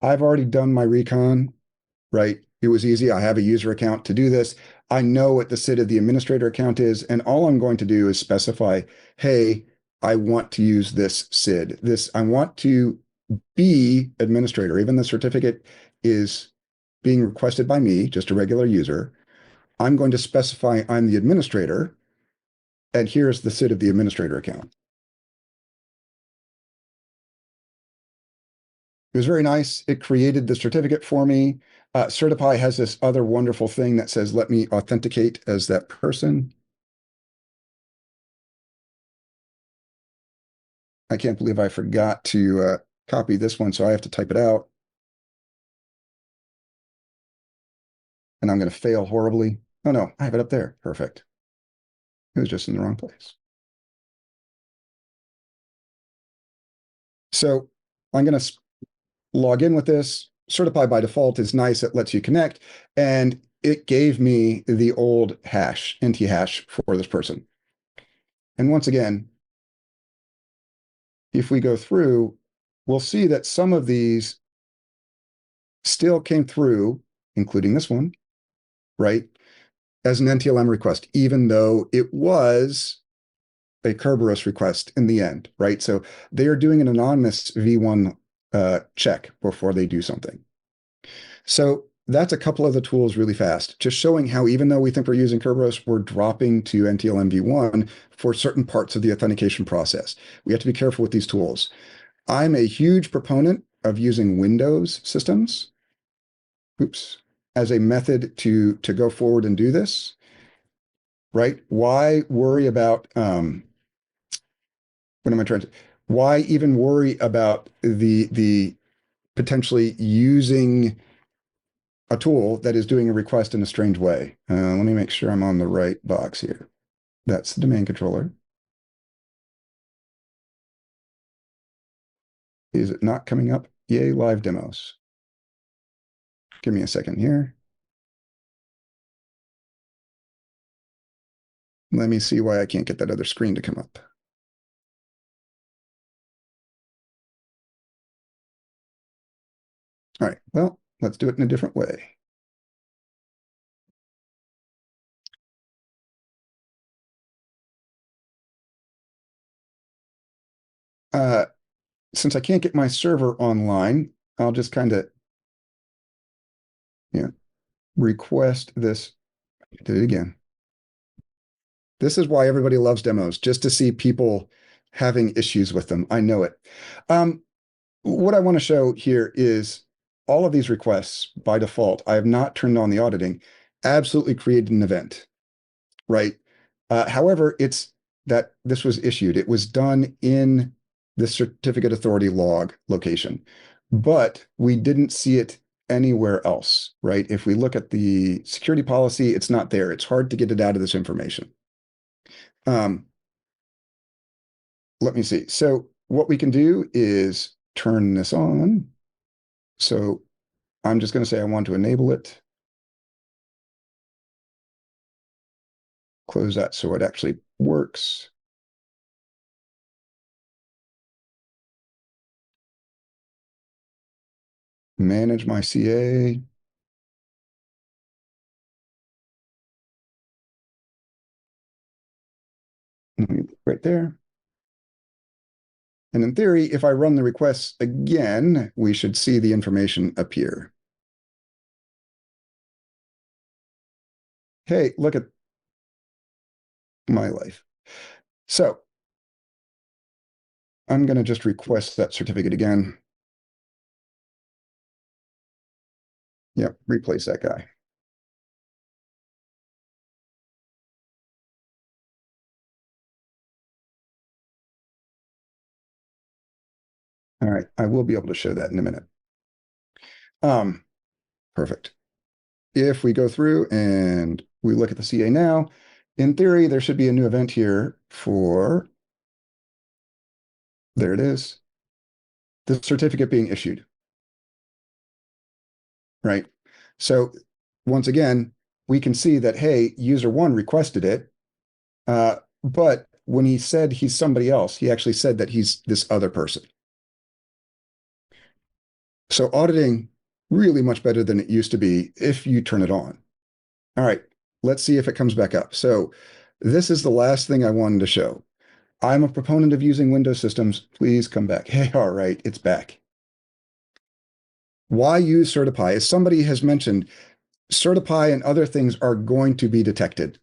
I've already done my recon, right? It was easy. I have a user account to do this. I know what the SID of the administrator account is, and all I'm going to do is specify, hey, I want to use this SID. I want to be administrator. Even the certificate is being requested by me, just a regular user. I'm going to specify I'm the administrator, and here's the SID of the administrator account. It was very nice. It created the certificate for me. Certify has this other wonderful thing that says, let me authenticate as that person. I can't believe I forgot to copy this one, so I have to type it out. And I'm going to fail horribly. Oh, no, I have it up there. Perfect. It was just in the wrong place. So I'm going to log in with this. Certify by default is nice. It lets you connect. And it gave me the old hash, NT hash for this person. And once again, if we go through, we'll see that some of these still came through, including this one, right, as an NTLM request, even though it was a Kerberos request in the end, right? So they are doing an anonymous V1 check before they do something. So that's a couple of the tools really fast, just showing how even though we think we're using Kerberos, we're dropping to NTLM v1 for certain parts of the authentication process. We have to be careful with these tools. I'm a huge proponent of using Windows systems, as a method to go forward and do this, right? Why worry about, why even worry about the potentially using a tool that is doing a request in a strange way. Let me make sure I'm on the right box here. That's the domain controller. Is it not coming up? Yay, live demos. Give me a second here. Let me see why I can't get that other screen to come up. All right, well, let's do it in a different way. Since I can't get my server online, I'll just kind of request this. Did it again. This is why everybody loves demos, just to see people having issues with them. I know it. What I want to show here is all of these requests by default. I have not turned on the auditing, absolutely created an event, right? However, it's that this was issued. It was done in the certificate authority log location, but we didn't see it anywhere else, right? If we look at the security policy, it's not there. It's hard to get it out of this information. Let me see. So what we can do is turn this on. So I'm just going to say I want to enable it. Close that so it actually works. Manage my CA. Right there. And in theory, if I run the requests again, we should see the information appear. Hey, look at my life. So I'm going to just request that certificate again. Yep, replace that guy. All right, I will be able to show that in a minute. Perfect. If we go through and we look at the CA now, in theory, there should be a new event here for, there it is, the certificate being issued, right? So once again, we can see that, hey, user one requested it, but when he said he's somebody else, he actually said that he's this other person. So auditing really much better than it used to be if you turn it on. All right, let's see if it comes back up. So this is the last thing I wanted to show. I'm a proponent of using Windows systems. Please come back. Hey, all right, it's back. Why use Certipy? As somebody has mentioned, Certipy and other things are going to be detected,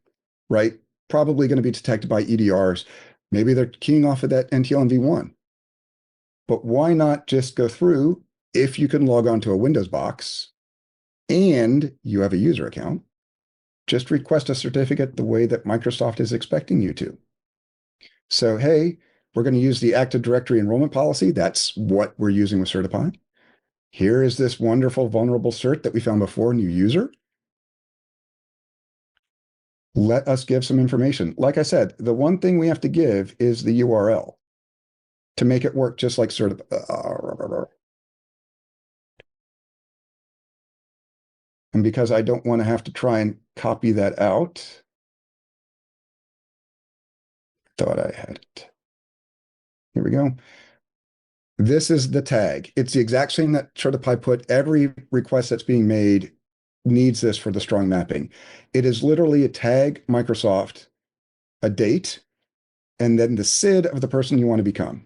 right? Probably going to be detected by EDRs. Maybe they're keying off of that NTLM v1. But why not just go through, if you can log on to a Windows box and you have a user account, just request a certificate the way that Microsoft is expecting you to. So, hey, we're going to use the Active Directory enrollment policy. That's what we're using with Certipy. Here is this wonderful vulnerable cert that we found before, new user. Let us give some information. Like I said, the one thing we have to give is the URL to make it work just like Certipy. And because I don't want to have to try and copy that out, thought I had it. Here we go. This is the tag. It's the exact same that Certipy put. Every request that's being made needs this for the strong mapping. It is literally a tag Microsoft, a date, and then the SID of the person you want to become.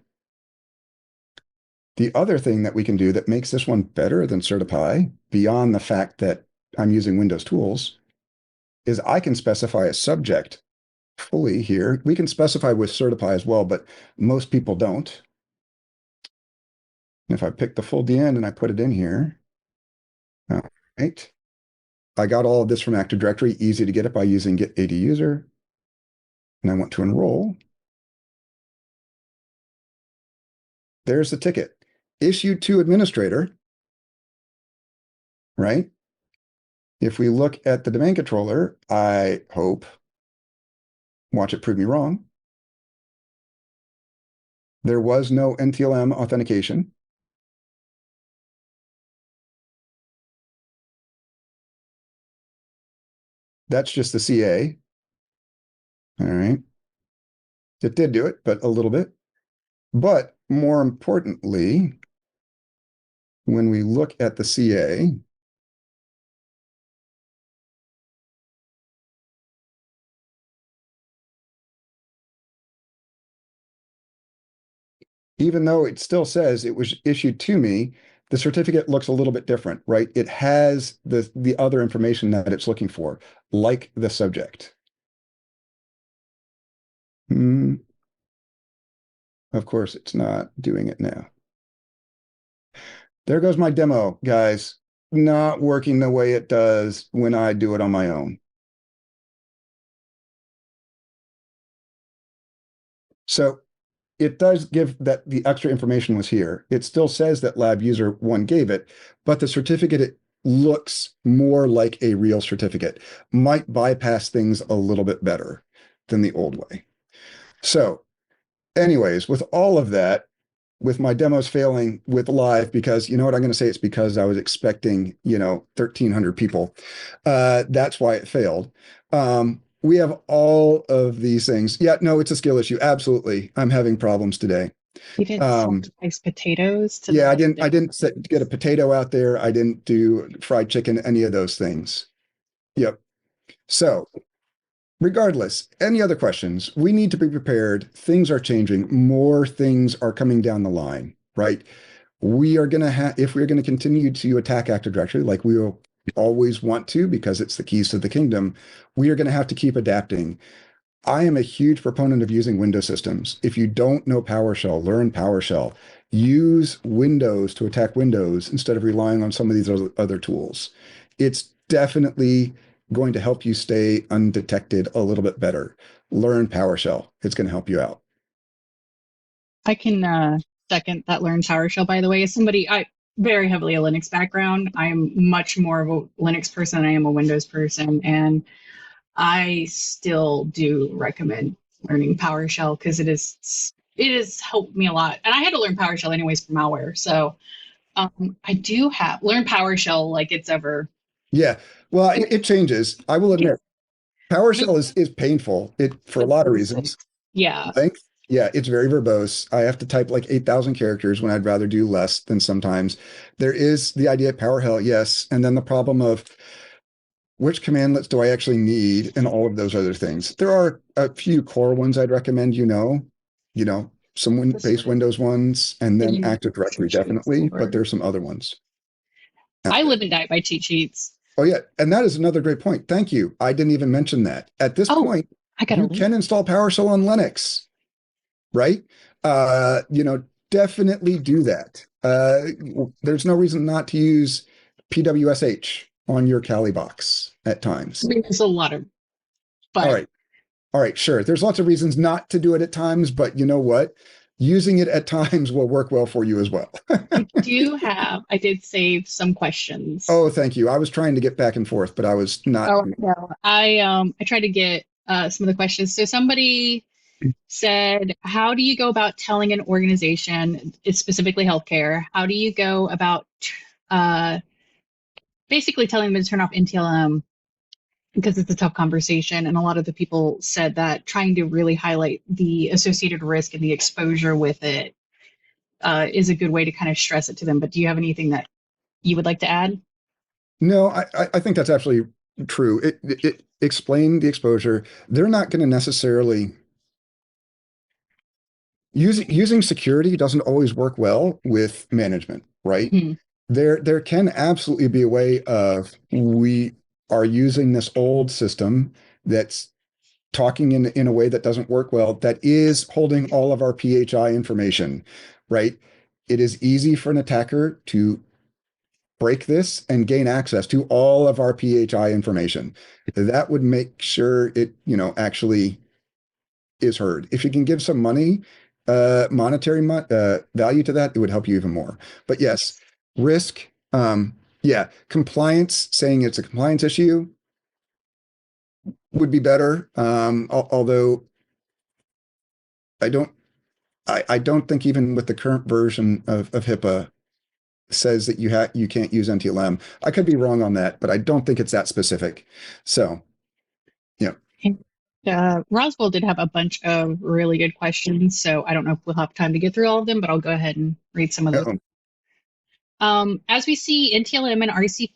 The other thing that we can do that makes this one better than Certipy, beyond the fact that I'm using Windows tools, is I can specify a subject fully here. We can specify with Certipy as well, but most people don't. And if I pick the full DN and I put it in here, all right, I got all of this from Active Directory, easy to get it by using get AD user. And I want to enroll. There's the ticket. Issued to administrator, right? If we look at the domain controller, I hope, watch it prove me wrong, there was no NTLM authentication. That's just the CA. All right. It did do it, but a little bit. But more importantly, when we look at the CA, even though it still says it was issued to me, the certificate looks a little bit different, right? It has the other information that it's looking for, like the subject. Of course, it's not doing it now. There goes my demo, guys. Not working the way it does when I do it on my own. So it does give that the extra information was here. It still says that lab user one gave it, but the certificate looks more like a real certificate, might bypass things a little bit better than the old way. So anyways, with all of that, with my demos failing with live, because you know what I'm going to say, it's because I was expecting, 1,300 people. That's why it failed. We have all of these things. Yeah, no, it's a skill issue. Absolutely. I'm having problems today. You didn't sacrifice potatoes to Yeah, I didn't get a potato out there. I didn't do fried chicken, any of those things. Yep. So regardless, any other questions? We need to be prepared. Things are changing. More things are coming down the line, right? We are going to have, if we're going to continue to attack Active Directory like we will always want to, because it's the keys to the kingdom, we are going to have to keep adapting. I am a huge proponent of using Windows systems. If you don't know PowerShell, learn PowerShell. Use Windows to attack Windows instead of relying on some of these other tools. It's definitely going to help you stay undetected a little bit better. Learn PowerShell. It's going to help you out. I can second that. Learn PowerShell, by the way. As somebody, I very heavily a Linux background. I'm much more of a Linux person than I am a Windows person, and I still do recommend learning PowerShell because it has helped me a lot. And I had to learn PowerShell anyways for malware. So I do have learn PowerShell like it's ever. Yeah, well, it changes. I will admit, PowerShell is painful for a lot of reasons. Yeah. Length, yeah, it's very verbose. I have to type like 8,000 characters when I'd rather do less than sometimes. There is the idea of PowerShell, yes, and then the problem of which commandlets do I actually need and all of those other things. There are a few core ones I'd recommend, some base Windows ones, and then Active Directory definitely, but there's some other ones. I live and die by cheat sheets. Oh yeah, and that is another great point. Thank you. I didn't even mention that. At this point, you can install PowerShell on Linux, right? Definitely do that. There's no reason not to use PWSH on your Kali box at times. There's a lot of. But... All right, sure. There's lots of reasons not to do it at times, but you know what? Using it at times will work well for you as well. I did save some questions. Oh, thank you. I was trying to get back and forth, but I was not. Oh, no. I tried to get some of the questions. So somebody said, how do you go about telling an organization, it's specifically healthcare, how do you go about basically telling them to turn off NTLM? Because it's a tough conversation. And a lot of the people said that trying to really highlight the associated risk and the exposure with it is a good way to kind of stress it to them. But do you have anything that you would like to add? No, I think that's absolutely true. It explain the exposure. They're not going to necessarily using security doesn't always work well with management, right? Mm-hmm. There can absolutely be a way of we are using this old system that's talking in a way that doesn't work well, that is holding all of our PHI information, right? It is easy for an attacker to break this and gain access to all of our PHI information. That would make sure it, actually is heard. If you can give some money, monetary value to that, it would help you even more. But yes, risk. Yeah, compliance, saying it's a compliance issue would be better. Although I don't, I don't think even with the current version of HIPAA says that you can't use NTLM. I could be wrong on that, but I don't think it's that specific. So, yeah. Roswell did have a bunch of really good questions, so I don't know if we'll have time to get through all of them, but I'll go ahead and read some of those. Uh-oh. As we see NTLM and RC4,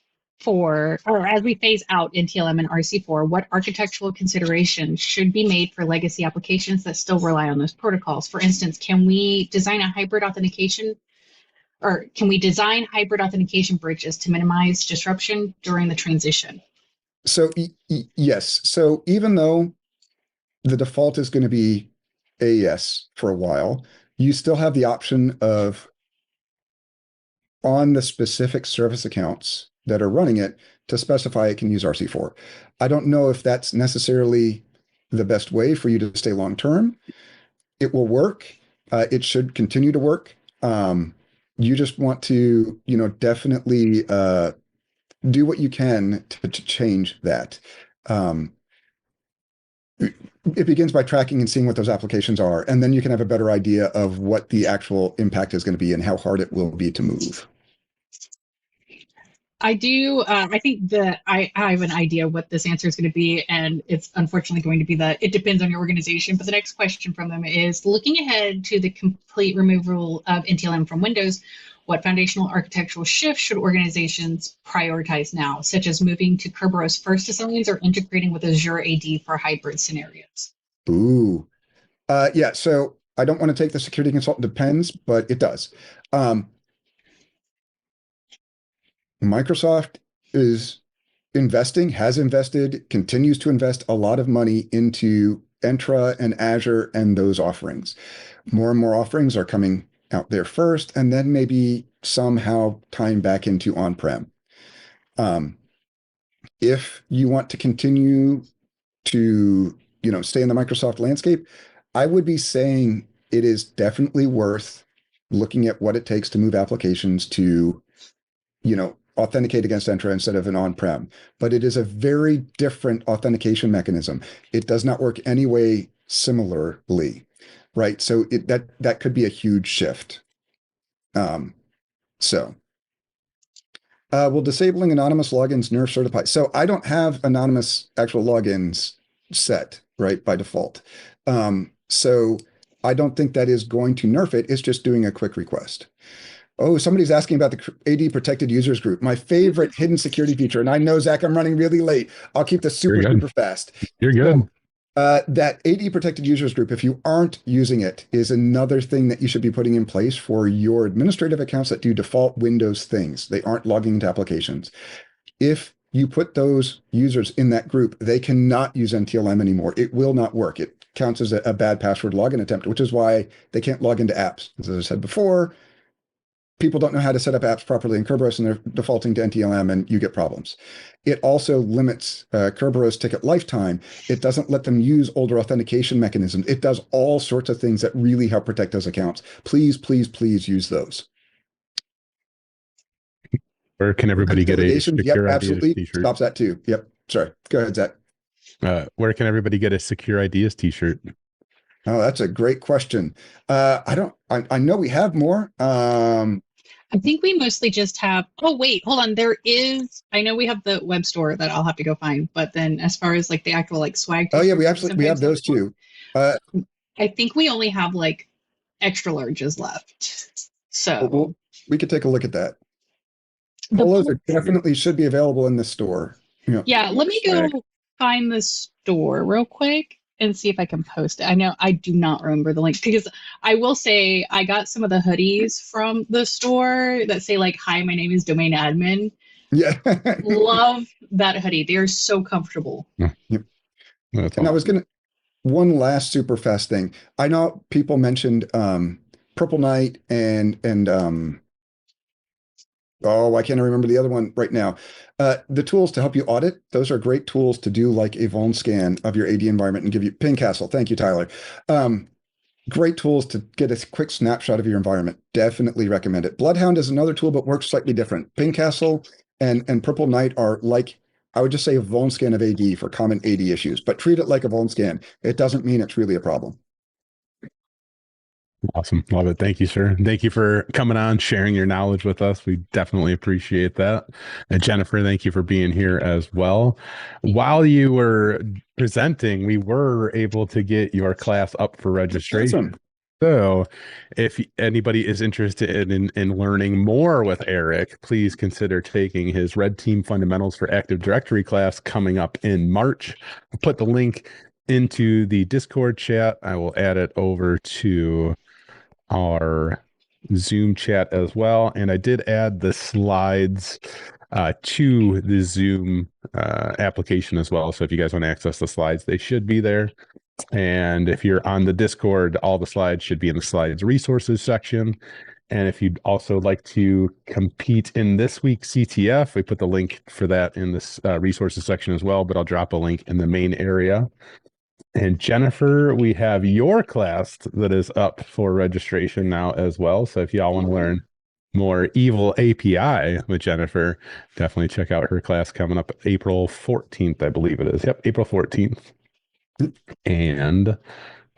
or as we phase out NTLM and RC4, what architectural considerations should be made for legacy applications that still rely on those protocols? For instance, can we design hybrid authentication bridges to minimize disruption during the transition? So yes. So even though the default is going to be AES for a while, you still have the option of on the specific service accounts that are running it to specify it can use RC4. I don't know if that's necessarily the best way for you to stay long term. It will work. It should continue to work. You just want to, definitely do what you can to change that. It begins by tracking and seeing what those applications are, and then you can have a better idea of what the actual impact is going to be and how hard it will be to move. I do. I think that I have an idea what this answer is going to be, and it's unfortunately going to be that it depends on your organization. But the next question from them is, looking ahead to the complete removal of NTLM from Windows, what foundational architectural shifts should organizations prioritize now, such as moving to Kerberos first designs or integrating with Azure AD for hybrid scenarios? Ooh. Yeah, so I don't want to take the security consultant depends, but it does. Microsoft has invested, continues to invest a lot of money into Entra and Azure and those offerings. More and more offerings are coming out there first, and then maybe somehow tying back into on-prem. If you want to continue to, stay in the Microsoft landscape, I would be saying it is definitely worth looking at what it takes to move applications to, authenticate against Entra instead of an on-prem. But it is a very different authentication mechanism. It does not work any way similarly, right? So that could be a huge shift. Will disabling anonymous logins nerf certify? So I don't have anonymous actual logins set, right, by default. So I don't think that is going to nerf it. It's just doing a quick request. Oh, somebody's asking about the AD protected users group, my favorite hidden security feature. And I know, Zach, I'm running really late. I'll keep this super fast. You're good. So, that AD protected users group, if you aren't using it, is another thing that you should be putting in place for your administrative accounts that do default Windows things. They aren't logging into applications. If you put those users in that group, they cannot use NTLM anymore. It will not work. It counts as a bad password login attempt, which is why they can't log into apps. As I said before, people don't know how to set up apps properly in Kerberos, and they're defaulting to NTLM, and you get problems. It also limits Kerberos ticket lifetime. It doesn't let them use older authentication mechanisms. It does all sorts of things that really help protect those accounts. Please, please, please use those. Where can everybody get a secure Yep, absolutely. t-shirt? Stops that too. Yep. Sorry. Go ahead, Zach. Where can everybody get a secure ideas t-shirt? Oh, that's a great question. I know we have more. I think we mostly just have, oh, wait, hold on. I know we have the web store that I'll have to go find, but then as far as like the actual like swag. Oh yeah, we have those too. I think we only have like extra larges left. So we could take a look at that. Polos are definitely should be available in the store. Yeah, let me go find the store real quick and see if I can post it. I know I do not remember the link, because I will say I got some of the hoodies from the store that say like, "Hi, my name is domain admin." Yeah. Love that hoodie. They are so comfortable. Yep. And awesome. I was one last super fast thing. I know people mentioned Purple Knight and I can't remember the other one right now. The tools to help you audit, those are great tools to do like a vuln scan of your AD environment and give you Ping Castle. Thank you, Tyler. Great tools to get a quick snapshot of your environment. Definitely recommend it. Bloodhound is another tool, but works slightly different. Ping Castle and Purple Knight are like, I would just say a vuln scan of AD for common AD issues, but treat it like a vuln scan. It doesn't mean it's really a problem. Awesome. Love it. Thank you, sir. Thank you for coming on, sharing your knowledge with us. We definitely appreciate that. And Jennifer, thank you for being here as well. While you were presenting, we were able to get your class up for registration. Awesome. So if anybody is interested in learning more with Eric, please consider taking his Red Team Fundamentals for Active Directory class coming up in March. I'll put the link into the Discord chat. I will add it over to our Zoom chat as well. And I did add the slides to the Zoom application as well. So if you guys want to access the slides, they should be there. And if you're on the Discord, all the slides should be in the slides resources section. And if you'd also like to compete in this week's CTF, we put the link for that in this resources section as well, but I'll drop a link in the main area. And Jennifer, we have your class that is up for registration now as well. So if y'all want to learn more evil API with Jennifer, definitely check out her class coming up April 14th, I believe it is. Yep, April 14th. And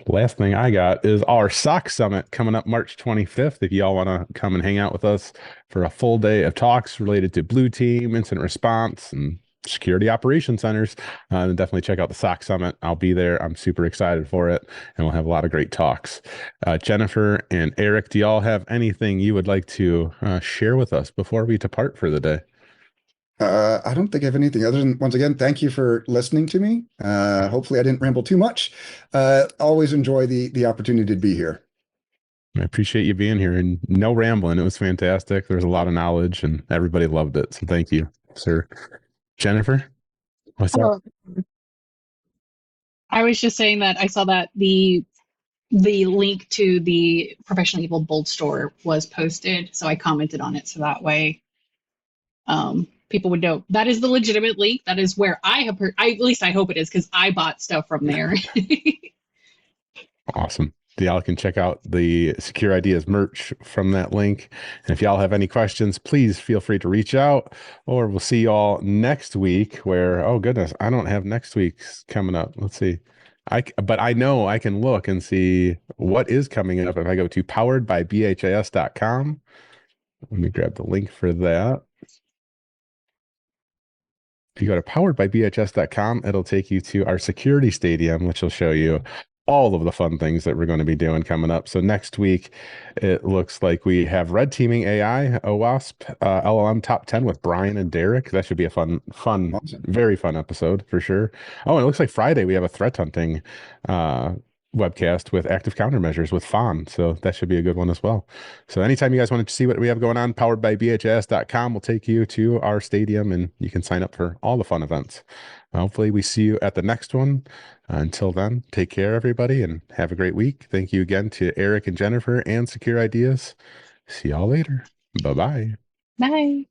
last thing I got is our SOC Summit coming up March 25th. If y'all want to come and hang out with us for a full day of talks related to Blue Team, incident response, and security operations centers, then definitely check out the SOC Summit. I'll be there. I'm super excited for it, and we'll have a lot of great talks. Jennifer and Eric, do y'all have anything you would like to share with us before we depart for the day? I don't think I have anything other than, once again, thank you for listening to me. Hopefully I didn't ramble too much. Always enjoy the opportunity to be here. I appreciate you being here, and no rambling. It was fantastic. There was a lot of knowledge and everybody loved it. So thank you, sir. Jennifer, what's up? I was just saying that I saw that the link to the Professional Evil Bold store was posted, so I commented on it so that way people would know that is the legitimate link. That is where I have heard. At least I hope it is, because I bought stuff from there. Awesome. Y'all can check out the Secure Ideas merch from that link. And if y'all have any questions, please feel free to reach out, or we'll see y'all next week where, oh goodness, I don't have next week's coming up. Let's see. But I know I can look and see what is coming up if I go to poweredbybhas.com. Let me grab the link for that. If you go to poweredbybhs.com, it'll take you to our security stadium, which will show you all of the fun things that we're going to be doing coming up. So next week, it looks like we have red teaming AI, OWASP, LLM top 10 with Brian and Derek. That should be a fun, awesome. Very fun episode for sure. Oh, and it looks like Friday we have a threat hunting webcast with active countermeasures with Fawn. So that should be a good one as well. So anytime you guys want to see what we have going on, poweredbybhs.com will take you to our stadium, and you can sign up for all the fun events. Hopefully we see you at the next one. Until then, take care, everybody, and have a great week. Thank you again to Eric and Jennifer and Secure Ideas. See y'all later. Bye-bye. Bye.